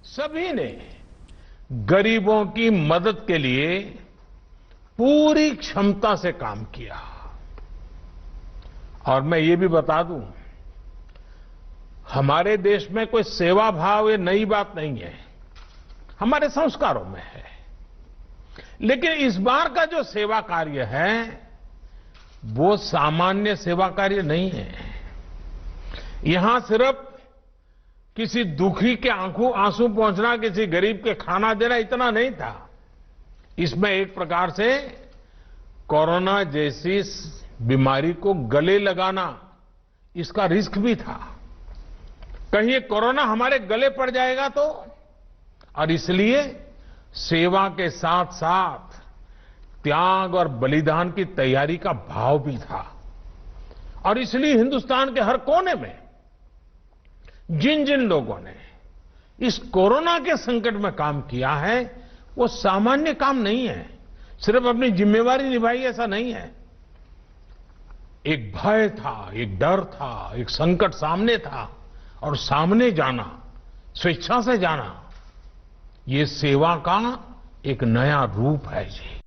सभी ने गरीबों की मदद के लिए पूरी क्षमता से काम किया। और मैं ये भी बता दूं, हमारे देश में कोई सेवा भाव ये नई बात नहीं है, हमारे संस्कारों में है। लेकिन इस बार का जो सेवा कार्य है वो सामान्य सेवा कार्य नहीं है। यहां सिर्फ किसी दुखी के आंसू पहुंचना, किसी गरीब के खाना देना इतना नहीं था। इसमें एक प्रकार से कोरोना जैसी बीमारी को गले लगाना, इसका रिस्क भी था। कहीं ये कोरोना हमारे गले पड़ जाएगा तो, और इसलिए सेवा के साथ साथ त्याग और बलिदान की तैयारी का भाव भी था। और इसलिए हिंदुस्तान के हर कोने में जिन जिन लोगों ने इस कोरोना के संकट में काम किया है वो सामान्य काम नहीं है। सिर्फ अपनी जिम्मेवारी निभाई ऐसा नहीं है। एक भय था, एक डर था, एक संकट सामने था, और सामने जाना, स्वेच्छा से जाना, ये सेवा का एक नया रूप है जी।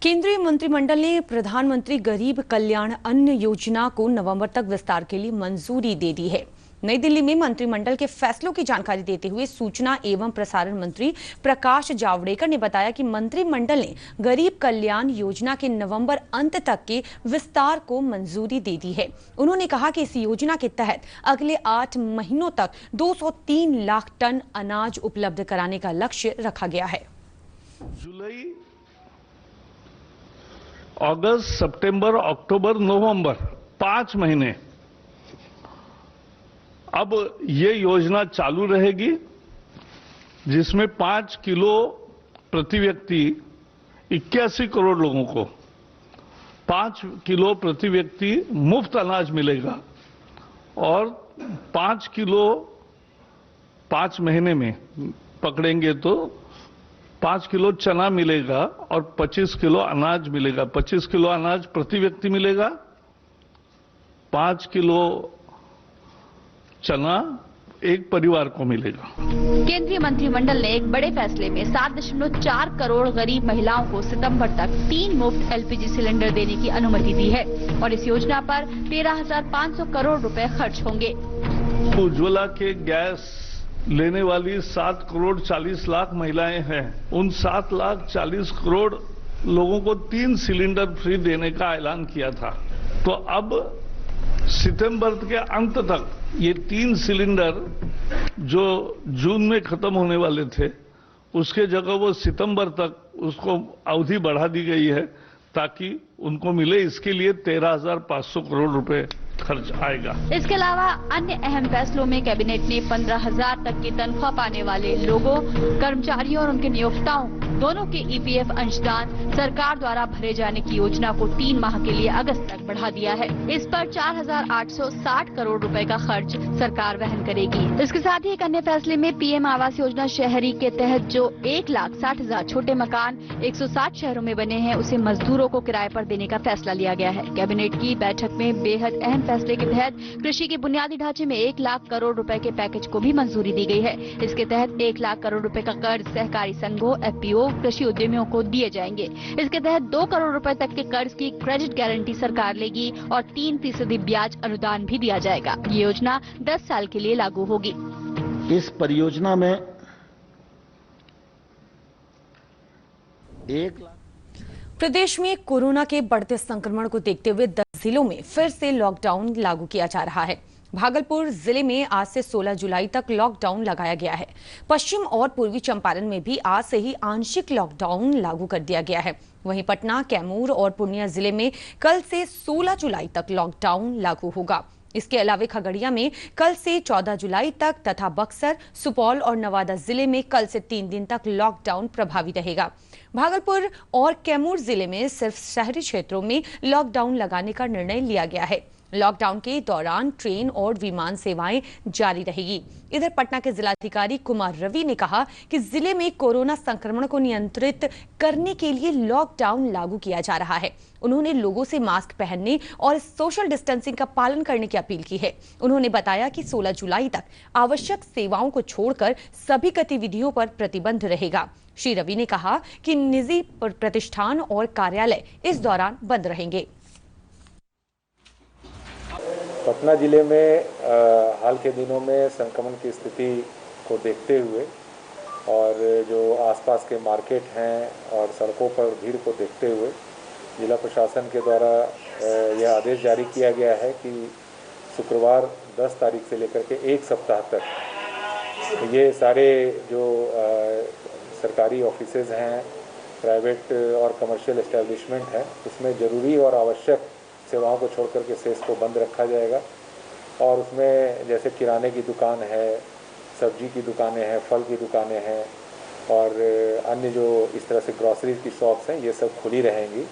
केंद्रीय मंत्रिमंडल ने प्रधानमंत्री गरीब कल्याण अन्न योजना को नवंबर तक विस्तार के लिए मंजूरी दे दी है। नई दिल्ली में मंत्रिमंडल के फैसलों की जानकारी देते हुए सूचना एवं प्रसारण मंत्री प्रकाश जावड़ेकर ने बताया कि मंत्रिमंडल ने गरीब कल्याण योजना के नवंबर अंत तक के विस्तार को मंजूरी दे दी है। उन्होंने कहा कि इस योजना के तहत अगले 8 महीनों तक 203 लाख टन अनाज उपलब्ध कराने का लक्ष्य रखा गया है। जुलाई, अगस्त, सितंबर, अक्टूबर, नवंबर 5 महीने अब ये योजना चालू रहेगी, जिसमें 5 किलो प्रति व्यक्ति 81 करोड़ लोगों को 5 किलो प्रति व्यक्ति मुफ्त अनाज मिलेगा और 5 किलो 5 महीने में पकड़ेंगे तो 5 किलो चना मिलेगा और 25 किलो अनाज मिलेगा। 25 किलो अनाज प्रति व्यक्ति मिलेगा, 5 किलो चना एक परिवार को मिलेगा। केंद्रीय मंत्रिमंडल ने एक बड़े फैसले में 7.4 करोड़ गरीब महिलाओं को सितंबर तक 3 मुफ्त एलपीजी सिलेंडर देने की अनुमति दी है और इस योजना पर 13,500 करोड़ रुपए खर्च होंगे। उज्ज्वला के गैस लेने वाली 7 करोड़ 40 लाख महिलाएं हैं। उन 7 लाख 40 करोड़ लोगों को 3 सिलेंडर फ्री देने का ऐलान किया था। तो अब सितंबर के अंत तक ये 3 सिलेंडर जो जून में खत्म होने वाले थे, उसके जगह वो सितंबर तक उसको अवधि बढ़ा दी गई है ताकि उनको मिले। इसके लिए 13,500 करोड़ रुपए खर्च आएगा। इसके अलावा अन्य अहम फैसलों में कैबिनेट ने 15,000 तक की तनख्वाह पाने वाले लोगों, कर्मचारियों और उनके नियोक्ताओं दोनों के ईपीएफ अंशदान सरकार द्वारा भरे जाने की योजना को 3 माह के लिए अगस्त तक बढ़ा दिया है। इस पर 4,860 करोड़ रुपए का खर्च सरकार वहन करेगी। इसके साथ ही एक अन्य फैसले में पीएम आवास योजना शहरी के तहत जो 1,60,000 छोटे मकान 160 शहरों में बने हैं, उसे मजदूरों को किराए पर देने का फैसला लिया गया है। कैबिनेट की बैठक में बेहद अहम फैसले के तहत कृषि के बुनियादी ढांचे में 1 लाख करोड़ रुपए के पैकेज को भी मंजूरी दी गई है। इसके तहत 1 लाख करोड़ रुपए का कर्ज सहकारी संघों, एफपीओ, कृषि उद्यमियों को दिए जाएंगे। इसके तहत 2 करोड़ रुपए तक के कर्ज की क्रेडिट गारंटी सरकार लेगी और 3% ब्याज अनुदान भी दिया जाएगा। ये योजना 10 साल के लिए लागू होगी। इस परियोजना में 1 लाख। प्रदेश में कोरोना के बढ़ते संक्रमण को देखते हुए 10 जिलों में फिर से लॉकडाउन लागू किया जा रहा है। भागलपुर जिले में आज से 16 जुलाई तक लॉकडाउन लगाया गया है। पश्चिम और पूर्वी चंपारण में भी आज से ही आंशिक लॉकडाउन लागू कर दिया गया है। वहीं पटना, कैमूर और पूर्णिया जिले में कल से 16 जुलाई तक लॉकडाउन लागू होगा। इसके अलावा खगड़िया में कल से 14 जुलाई तक तथा बक्सर, सुपौल और नवादा जिले में कल से 3 दिन तक लॉकडाउन प्रभावी रहेगा। भागलपुर और कैमूर जिले में सिर्फ शहरी क्षेत्रों में लॉकडाउन लगाने का निर्णय लिया गया है। लॉकडाउन के दौरान ट्रेन और विमान सेवाएं जारी रहेगी। इधर पटना के जिलाधिकारी कुमार रवि ने कहा कि जिले में कोरोना संक्रमण को नियंत्रित करने के लिए लॉकडाउन लागू किया जा रहा है। उन्होंने लोगों से मास्क पहनने और सोशल डिस्टेंसिंग का पालन करने की अपील की है। उन्होंने बताया कि 16 जुलाई तक आवश्यक सेवाओं को छोड़कर सभी गतिविधियों पर प्रतिबंध रहेगा। श्री रवि ने कहा कि निजी प्रतिष्ठान और कार्यालय इस दौरान बंद रहेंगे। पटना जिले में हाल के दिनों में संक्रमण की स्थिति को देखते हुए और जो आसपास के मार्केट हैं और सड़कों पर भीड़ को देखते हुए जिला प्रशासन के द्वारा यह आदेश जारी किया गया है कि शुक्रवार 10 तारीख से लेकर के एक सप्ताह तक ये सारे जो सरकारी ऑफिसेज हैं, प्राइवेट और कमर्शियल एस्टेब्लिशमेंट हैं, उसमें ज़रूरी और आवश्यक सेवाओं को छोड़ करके शेष को बंद रखा जाएगा। और उसमें जैसे किराने की दुकान है, सब्जी की दुकानें हैं, फल की दुकानें हैं और अन्य जो इस तरह से ग्रॉसरीज की शॉप्स हैं, ये सब खुली रहेंगी।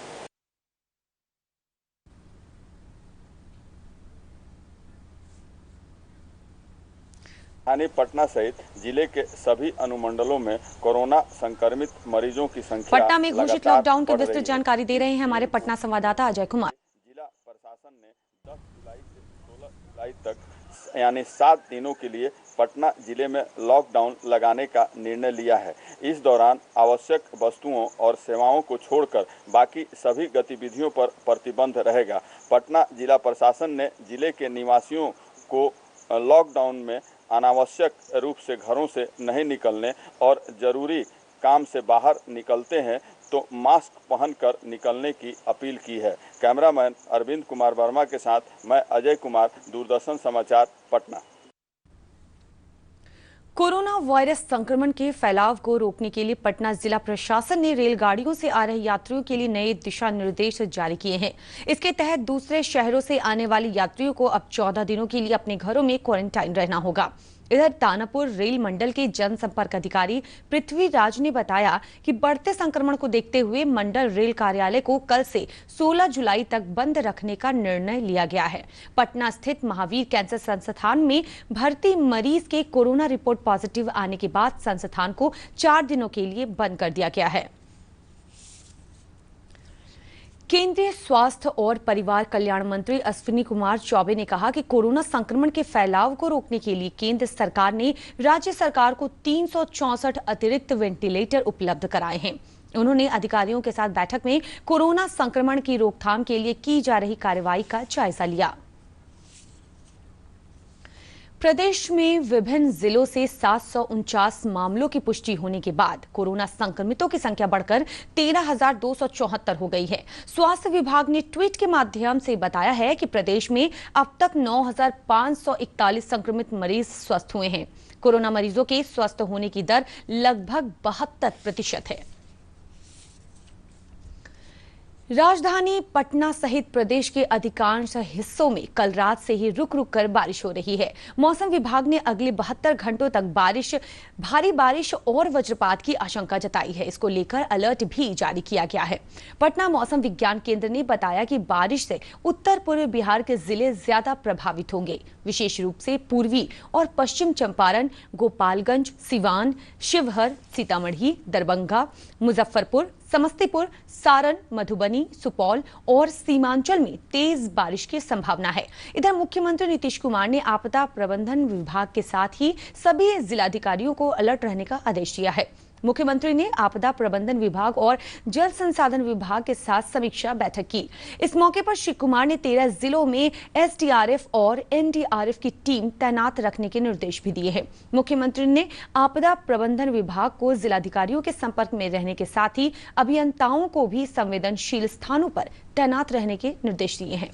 राजधानी पटना सहित जिले के सभी अनुमंडलों में कोरोना संक्रमित मरीजों की संख्या पटना में घोषित लॉकडाउन की विस्तृत जानकारी दे रहे हैं हमारे पटना संवाददाता अजय कुमार। जिला प्रशासन ने 10 जुलाई से 16 जुलाई तक यानी 7 दिनों के लिए पटना जिले में लॉकडाउन लगाने का निर्णय लिया है। इस दौरान आवश्यक वस्तुओं और सेवाओं को छोड़कर बाकी सभी गतिविधियों पर प्रतिबंध रहेगा। पटना जिला प्रशासन ने जिले के निवासियों को लॉकडाउन में अनावश्यक रूप से घरों से नहीं निकलने और जरूरी काम से बाहर निकलते हैं तो मास्क पहनकर निकलने की अपील की है। कैमरामैन अरविंद कुमार वर्मा के साथ मैं अजय कुमार, दूरदर्शन समाचार, पटना। कोरोना वायरस संक्रमण के फैलाव को रोकने के लिए पटना जिला प्रशासन ने रेलगाड़ियों से आ रहे यात्रियों के लिए नए दिशा निर्देश जारी किए हैं। इसके तहत दूसरे शहरों से आने वाले यात्रियों को अब 14 दिनों के लिए अपने घरों में क्वारंटाइन रहना होगा। इधर दानापुर रेल मंडल के जनसंपर्क अधिकारी पृथ्वीराज ने बताया कि बढ़ते संक्रमण को देखते हुए मंडल रेल कार्यालय को कल से 16 जुलाई तक बंद रखने का निर्णय लिया गया है। पटना स्थित महावीर कैंसर संस्थान में भर्ती मरीज के कोरोना रिपोर्ट पॉजिटिव आने के बाद संस्थान को 4 दिनों के लिए बंद कर दिया गया है। केंद्रीय स्वास्थ्य और परिवार कल्याण मंत्री अश्विनी कुमार चौबे ने कहा कि कोरोना संक्रमण के फैलाव को रोकने के लिए केंद्र सरकार ने राज्य सरकार को 364 अतिरिक्त वेंटिलेटर उपलब्ध कराए हैं। उन्होंने अधिकारियों के साथ बैठक में कोरोना संक्रमण की रोकथाम के लिए की जा रही कार्रवाई का जायजा लिया। प्रदेश में विभिन्न जिलों से 749 मामलों की पुष्टि होने के बाद कोरोना संक्रमितों की संख्या बढ़कर 13,274 हो गई है। स्वास्थ्य विभाग ने ट्वीट के माध्यम से बताया है कि प्रदेश में अब तक 9,541 संक्रमित मरीज स्वस्थ हुए हैं। कोरोना मरीजों के स्वस्थ होने की दर लगभग 72% है। राजधानी पटना सहित प्रदेश के अधिकांश हिस्सों में कल रात से ही रुक रुक कर बारिश हो रही है। मौसम विभाग ने अगले 72 घंटों तक भारी बारिश और वज्रपात की आशंका जताई है। इसको लेकर अलर्ट भी जारी किया गया है। पटना मौसम विज्ञान केंद्र ने बताया कि बारिश से उत्तर पूर्व बिहार के जिले ज्यादा प्रभावित होंगे। विशेष रूप से पूर्वी और पश्चिम चंपारण, गोपालगंज, सिवान, शिवहर, सीतामढ़ी, दरभंगा, मुजफ्फरपुर, समस्तीपुर, सारण, मधुबनी, सुपौल और सीमांचल में तेज बारिश की संभावना है। इधर मुख्यमंत्री नीतीश कुमार ने आपदा प्रबंधन विभाग के साथ ही सभी जिलाधिकारियों को अलर्ट रहने का आदेश दिया है। मुख्यमंत्री ने आपदा प्रबंधन विभाग और जल संसाधन विभाग के साथ समीक्षा बैठक की। इस मौके पर श्री कुमार ने 13 जिलों में एसडीआरएफ और एनडीआरएफ की टीम तैनात रखने के निर्देश भी दिए हैं। मुख्यमंत्री ने आपदा प्रबंधन विभाग को जिलाधिकारियों के संपर्क में रहने के साथ ही अभियंताओं को भी संवेदनशील स्थानों पर तैनात रहने के निर्देश दिए हैं।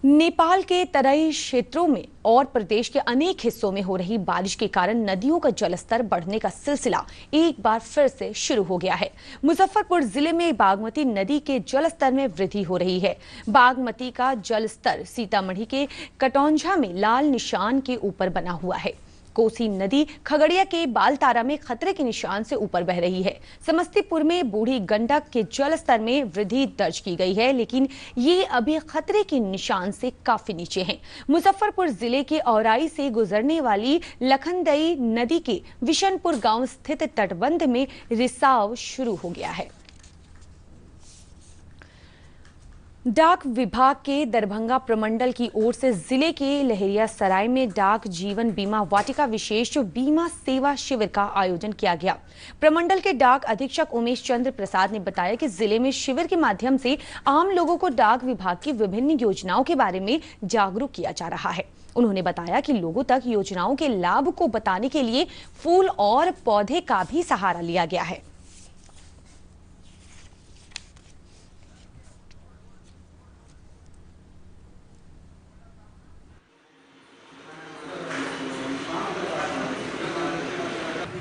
नेपाल के तराई क्षेत्रों में और प्रदेश के अनेक हिस्सों में हो रही बारिश के कारण नदियों का जलस्तर बढ़ने का सिलसिला एक बार फिर से शुरू हो गया है। मुजफ्फरपुर जिले में बागमती नदी के जलस्तर में वृद्धि हो रही है। बागमती का जलस्तर सीतामढ़ी के कटौंझा में लाल निशान के ऊपर बना हुआ है। कोसी नदी खगड़िया के बालतारा में खतरे के निशान से ऊपर बह रही है। समस्तीपुर में बूढ़ी गंडक के जल स्तर में वृद्धि दर्ज की गई है, लेकिन ये अभी खतरे के निशान से काफी नीचे है। मुजफ्फरपुर जिले के औराई से गुजरने वाली लखनदई नदी के विशनपुर गांव स्थित तटबंध में रिसाव शुरू हो गया है। डाक विभाग के दरभंगा प्रमंडल की ओर से जिले के लहरियासराय में डाक जीवन बीमा वाटिका विशेष बीमा सेवा शिविर का आयोजन किया गया। प्रमंडल के डाक अधीक्षक उमेश चंद्र प्रसाद ने बताया कि जिले में शिविर के माध्यम से आम लोगों को डाक विभाग की विभिन्न योजनाओं के बारे में जागरूक किया जा रहा है। उन्होंने बताया कि लोगों तक योजनाओं के लाभ को बताने के लिए फूल और पौधे का भी सहारा लिया गया है।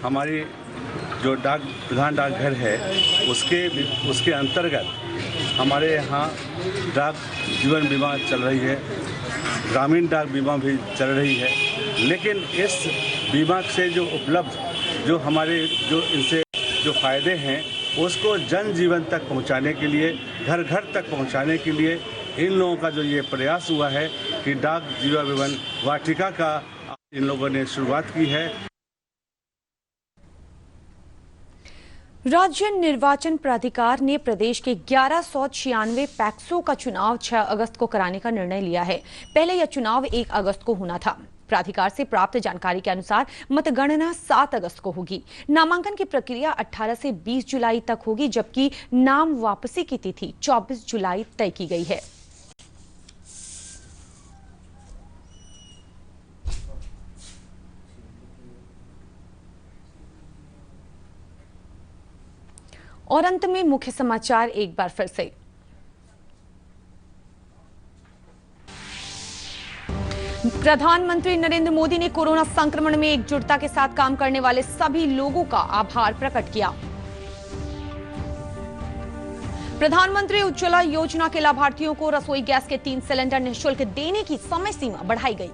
हमारी जो प्रधान डाकघर है उसके अंतर्गत हमारे यहाँ डाक जीवन बीमा चल रही है, ग्रामीण डाक बीमा भी चल रही है। लेकिन इस बीमा से जो उपलब्ध जो इनसे जो फायदे हैं उसको जन जीवन तक पहुँचाने के लिए, घर घर तक पहुँचाने के लिए इन लोगों का जो ये प्रयास हुआ है कि डाक जीवन बीमा वाटिका का इन लोगों ने शुरुआत की है। राज्य निर्वाचन प्राधिकार ने प्रदेश के 1196 पैक्सों का चुनाव 6 अगस्त को कराने का निर्णय लिया है। पहले यह चुनाव 1 अगस्त को होना था। प्राधिकार से प्राप्त जानकारी के अनुसार मतगणना 7 अगस्त को होगी। नामांकन की प्रक्रिया 18 से 20 जुलाई तक होगी, जबकि नाम वापसी की तिथि 24 जुलाई तय की गई है। और अंत में मुख्य समाचार एक बार फिर से। प्रधानमंत्री नरेंद्र मोदी ने कोरोना संक्रमण में एकजुटता के साथ काम करने वाले सभी लोगों का आभार प्रकट किया। प्रधानमंत्री उज्ज्वला योजना के लाभार्थियों को रसोई गैस के 3 सिलेंडर निःशुल्क देने की समय सीमा बढ़ाई गई।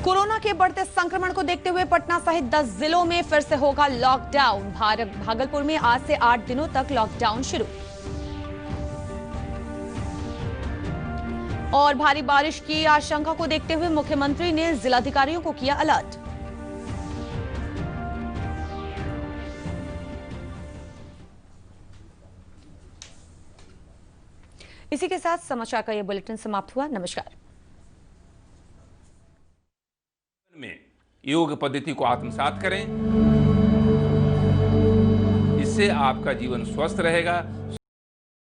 कोरोना के बढ़ते संक्रमण को देखते हुए पटना सहित 10 जिलों में फिर से होगा लॉकडाउन। भागलपुर में आज से 8 दिनों तक लॉकडाउन शुरू। और भारी बारिश की आशंका को देखते हुए मुख्यमंत्री ने जिलाधिकारियों को किया अलर्ट। इसी के साथ समाचार का यह बुलेटिन समाप्त हुआ। नमस्कार। में योग पद्धति को आत्मसात करें, इससे आपका जीवन स्वस्थ रहेगा।